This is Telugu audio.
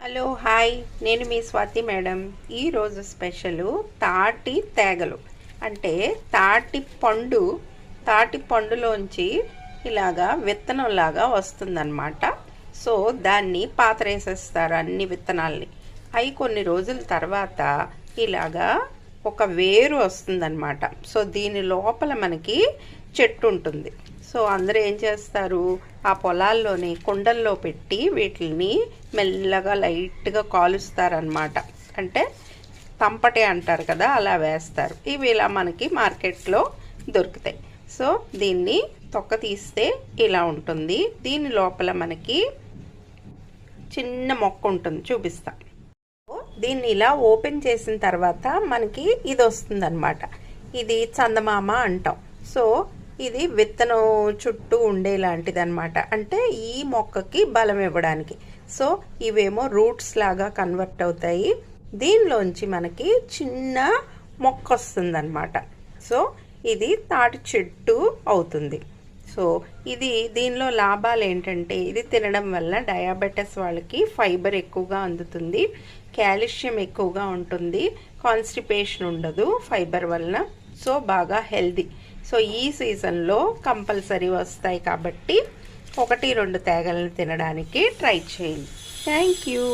హలో హాయ్, నేను మీ స్వాతి మేడం. ఈరోజు స్పెషల్ తాటి తేగలు అంటే తాటి పండులోంచి ఇలాగా విత్తనంలాగా వస్తుందన్నమాట. సో దాన్ని పాతరేసేస్తారు అన్ని విత్తనాల్ని. అవి కొన్ని రోజుల తర్వాత ఇలాగా ఒక వేరు వస్తుందన్నమాట. సో దీని లోపల మనకి చెట్టు ఉంటుంది. సో అందరూ ఏం చేస్తారు, ఆ పొలాల్లోని కుండల్లో పెట్టి వీటిని మెల్లగా లైట్గా కాలుస్తారనమాట. అంటే తంపటి అంటారు కదా, అలా వేస్తారు. ఇవి ఇలా మనకి మార్కెట్లో దొరుకుతాయి. సో దీన్ని తొక్క తీస్తే ఇలా ఉంటుంది. దీని లోపల మనకి చిన్న మొక్క ఉంటుంది, చూపిస్తా. దీన్ని ఇలా ఓపెన్ చేసిన తర్వాత మనకి ఇది వస్తుందన్నమాట. ఇది చందమామ అంటాం. సో ఇది విత్తనం చుట్టూ ఉండేలాంటిది అనమాట. అంటే ఈ మొక్కకి బలం ఇవ్వడానికి. సో ఇవేమో రూట్స్ లాగా కన్వర్ట్ అవుతాయి. దీనిలోంచి మనకి చిన్న మొక్క వస్తుందన్నమాట. సో ఇది తాటి చెట్టు అవుతుంది. సో దీనిలో లాభాలు ఏంటంటే, ఇది తినడం వల్ల డయాబెటీస్ వాళ్ళకి ఫైబర్ ఎక్కువగా అందుతుంది, కాల్షియం ఎక్కువగా ఉంటుంది, కాన్స్టిపేషన్ ఉండదు ఫైబర్ వలన. సో బాగా హెల్దీ. సో ఈ సీజన్లో కంపల్సరీ వస్తాయి కాబట్టి 1-2 తేగలను తినడానికి ట్రై చేయండి. Thank you.